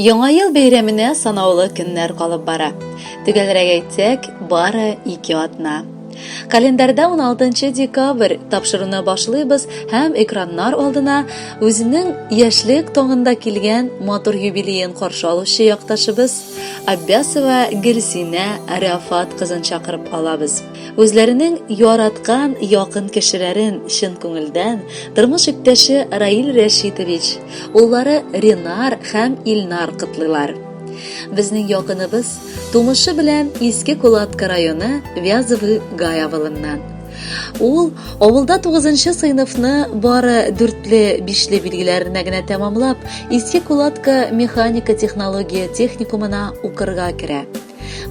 Яңа ел бәйрәменә санаулы көннәр калып бара. Төгәлрәк әйтсәк, бары 2 атна. Календарда 16 декабрь тапшыруны башлыйбыз һәм экраннар алдына үзенең яшьлек таңында килгән матур юбилеен каршы алучы якташыбыз Аббасова Гөлсинә Рафат кызын чакырып алабыз. Үзләренең яраткан якын кешеләрен чын күңелдән тормыш иптәше Раил Рәшитович, уллары Ринар һәм Илнар котлыйлар. Безнең якыныбыз тумышы белән Иске Кулатка районы Вязовы Гай авылыннан. Ул авылда 9-нчы сыйныфны бары 4-5 билгеләренә генә тәмамлап, Иске Кулатка механика технология техникумына укырга керә.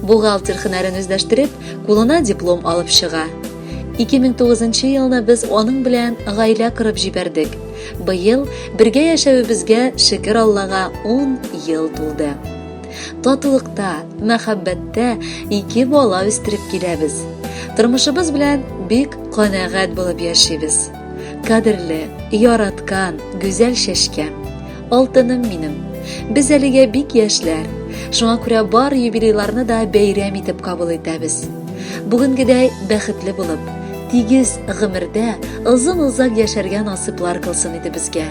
Бухгалтер һөнәрен үзләштереп, кулына диплом алып чыга. 2009 елны без аның белән гаилә корып җибәрдек. Быел бергә яшәүебезгә шөкер Аллага 10 ел тулды. Татулыкта, мәхәббәттә 2 бала үстереп киләбез. Тормышыбыз белән бик канәгать булып яшибез. Кадерле, яраткан, гүзәл шәшкәм, алтыным минем. Без әлегә бик яшьләр. Шуңа күрә бар юбилейларны да бәйрәм итеп кабул итәбез. Бүгенгедәй бәхетле булып, тигез гомердә озын-озак яшәргә насыйплар кылсын иде безгә.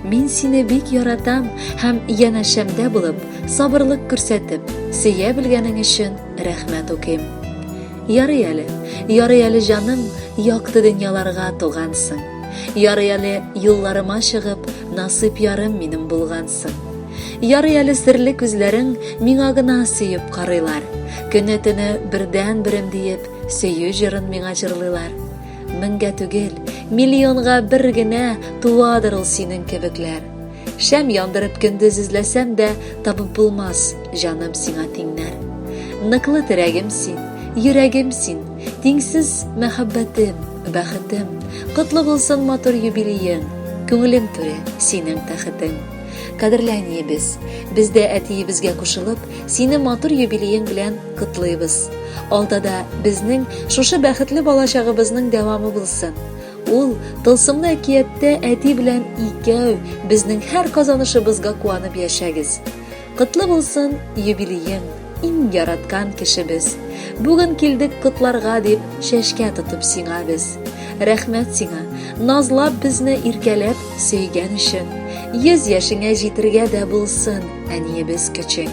Мин сине бик яратам һәм янәшәмдә булып, сабырлык күрсәтеп, сөя белгәнең өчен рәхмәт укыйм. Ярый әле җаным, якты дөньяларга тугансың. Ярый әле юлларыма чыгып, насыйп ярым минем булгансың. Ярый әле серле күзләрең миңа гына сөеп карыйлар. Көне-төне бердән-берем диеп, сөю җырын миңа җырлыйлар. Меңгә түгел, миллионга бер генә туадыр ул синең кебекләр. Шәм яндырып көндез эзләсәм дә, табып булмас җаным сиңа тиңнәр. Ныклы терәгем син, йөрәгем син, тиңсез мәхәббәтем, бәхетем. Котлы булсын матур юбилеең, күңелем түрә синең тәхетең. Кадерле әниебез, без дә әтиебезгә кушылып, сине матур юбилеең белән котлыйбыз. Алдада безнең шушы бәхетле балачагыбызның дәвамы булсын. Ул тылсымлы әкияттә әти белән икәү безнең һәр казанышыбызга куанып яшәгез. Котлы булсын юбилеең, иң яраткан кешебез. Бүген килдек котларга дип шәшкә тотып сиңа без. Рәхмәт сиңа, назлап безне иркәләп сөйгән өчен. 100 яшеңә җитергә дә булсын, әниебез көчең.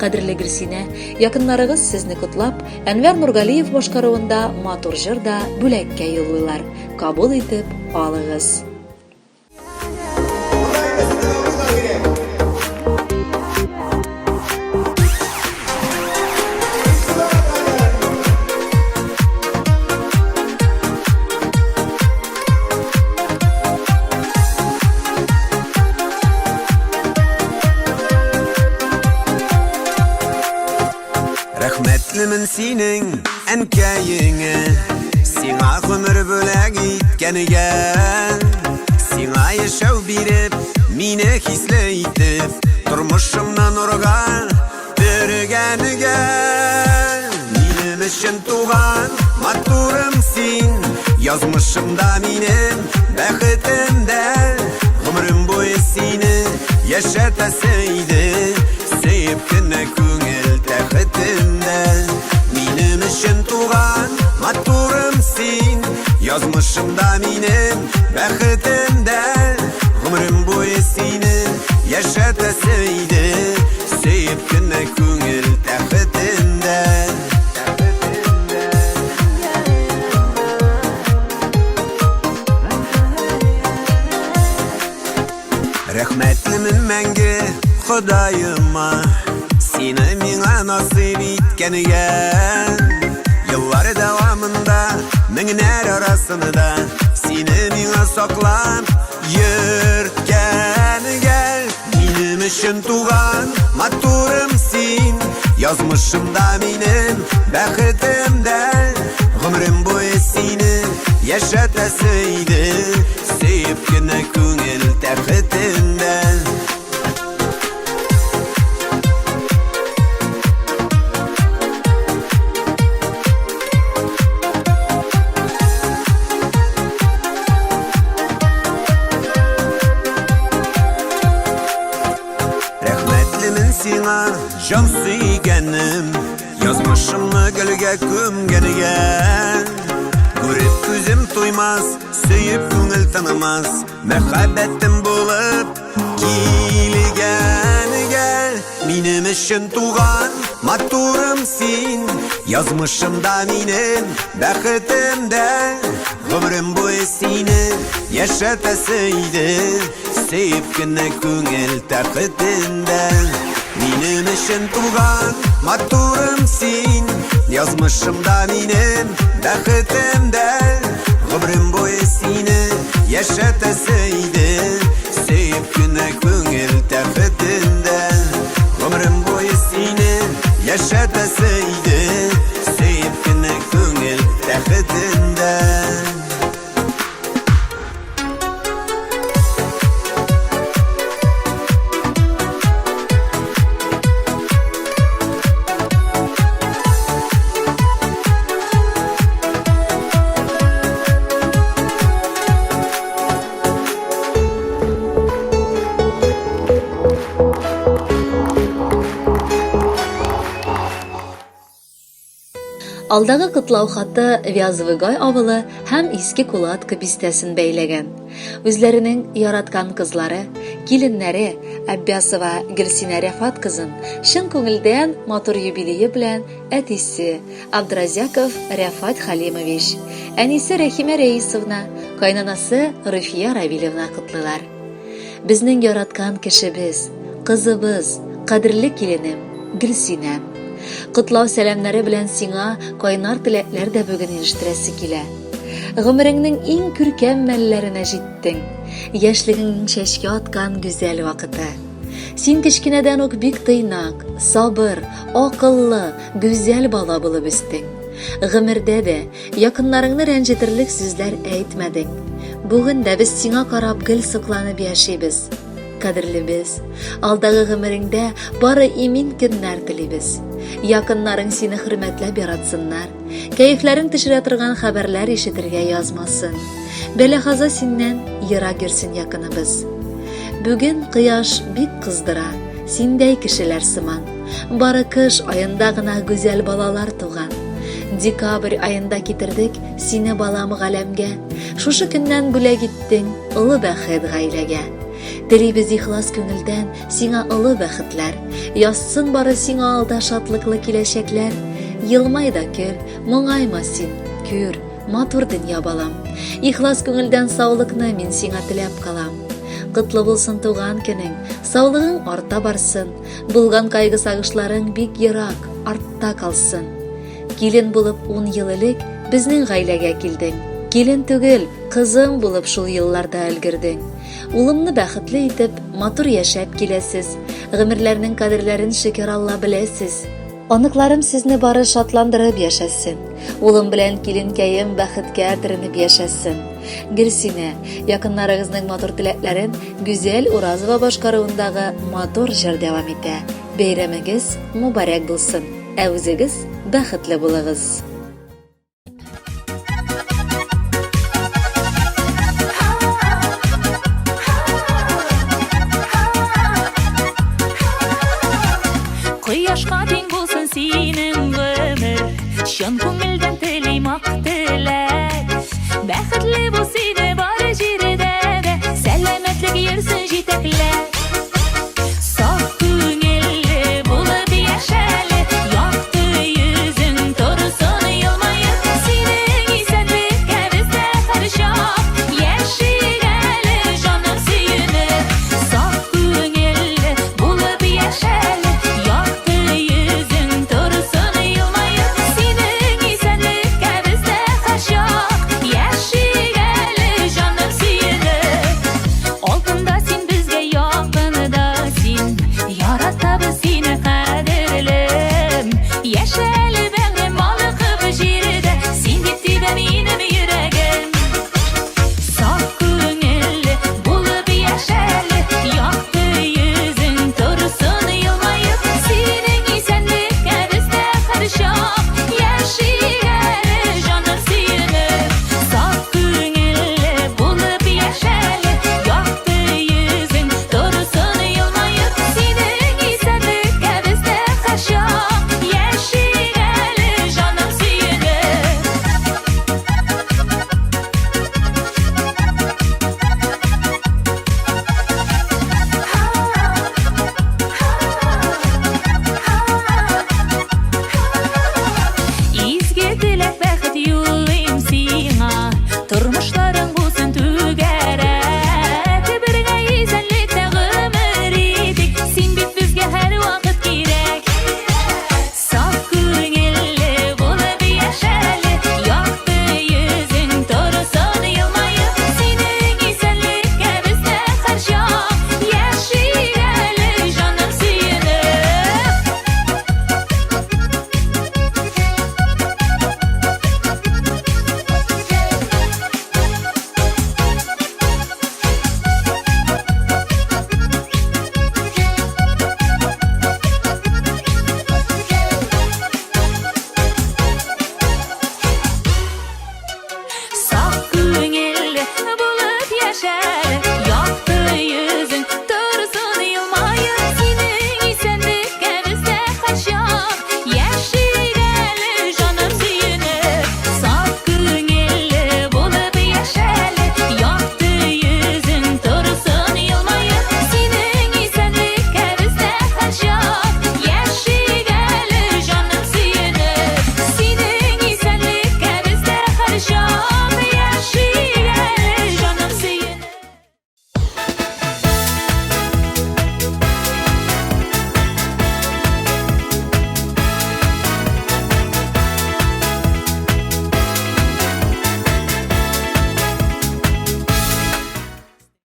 Кадерле Гөлсинә, якыннарыгыз сезне котлап, Әнвәр Нургалиев башкаруында матур җырда бүләккә юллыйлар. Кабул итеп алыгыз. Рәхмәтлемен синең әнкәеңә, сиңа гомер бүләк иткәнегә. Сиңа яшәү биреп, мине хисле итеп, тормышымнан нурга төргәнегә. Минем өчен туган матурым син, язмышымда минем бәхетемдә. Гомерем буе сине яшәтәсе иде, сөеп кенә күңел тәхетендә. Минем өчен туган матурым син, язмышымда минем бәхетемдә. Гомерем буе сине яшәтәсе иде, сөеп кенә күңел тәхетендә. Рәхмәтлемен мәңге Ходаема, сине миңа насыйп иткәнегә. Еллар дәвамында, меңнәр арасында, сине миңа саклап йөрткәнегә. Минем өчен туган матурым син, язмышымда минем бәхетемдә. Гомерем буе сине яшәтәсе иде, сөеп кенә күңел тәхетендә. sina can suyganim Yazmışımı gölge kömgenigen Görüp gözüm toymaz Söyüp köngül tanımaz Mehabbetim bulup Kilgen gel Benim için tuğan Maturum sin Yazmışımda benim Bexitimde Ömrüm boyu seni yaşatasıydı Sevip güne köngül taxitinden Benim için tuğan maturum sin Yazmışımda benim bexitimde Ömrüm boyu seni yaşatasıydı Sevip güne köngül taxitinden Ömrüm boyu seni yaşatasıydı Sevip güne köngül taxitinden Алдагы кытлау хаты Вязовыгай авылы һәм Иске Кулатка бистәсен бәйләгән. Үзләренең яраткан кызлары, киленнәре Аббасова Гөлсинә Рәфат кызын шын күңелдән матур юбилее белән әтисе Абдразяков Рәфат Халимович, әнисе Рәхимә Рәисовна, кайнанасы Руфия Равиловна котлыйлар. Безнең яраткан кешебез, кызыбыз, кадерле киленем Гөлсинәм. Кытлау сәламнәре белән сиңа кайнар теләкләр дә бүген ирештерәсе килә. Гомереңнең иң күркәм мәлләренә җиттең. Яшьлегеңнең чәчкә аткан гүзәл вакыты. Син кечкенәдән үк бик тыйнак, сабыр, акыллы, гүзәл бала булып үстең. Гомердә дә якыннарыңны рәнҗетерлек сүзләр әйтмәдең. Бүген дә без сиңа карап гел сокланып яшибез. Кадерлебез, алдагы гомереңдә бары имин көннәр телибез. Якыннарың сине хөрмәтләп яратсыннар. Кәефләрен төшерә торган хәбәрләр ишетергә язмасын. Бәләхаза синнән ерак йөрсен якыныбыз. Бүген кояш бик кыздыра, синдәй кешеләр сыман. Бары кыш аенда гына гүзәл балалар туган. Декабрь аенда китердек сине балам галәмгә. Шушы көннән бүләк иттең олы бәхет гаиләгә. Телибез ихлас күңелдән сиңа олы бәхетләр, язсын бары сиңа алда шатлыклы киләчәкләр. Елмай да көл, моңайма син, күр, матур дөнья балам. Ихлас күңелдән саулыкны мин сиңа теләп калам. Кытлы булсын туган көнең, саулыгың арта барсын, булган кайгы сагышларың бик ерак, артта калсын. Килен булып 10 ел элек безнең гаиләгә килдең. Килен түгел, кызың булып шул елларда өлгердең. Улымны бәхетле итеп, матур яшәп киләсез. Гомерләрнең кадерләрен шөкер Алла беләсез. Аныкларым сезне бары шатландырып яшәсен. Улым белән киленкәем бәхеткә төренеп яшәсен. Гөлсинә, якыннарыгызның матур теләкләрен Гүзәл Уразова башкаруындагы матур җыр дәвам итә. Бәйрәмегез мубарак булсын. Ә үзегез бәхетле булыгыз. Кояшка тең булсын синең гомер, шын күңелдән телим ак теләк. Бәхетле бул сине бары җирдә дә, сәламәтлек йөрсен җитәкләп.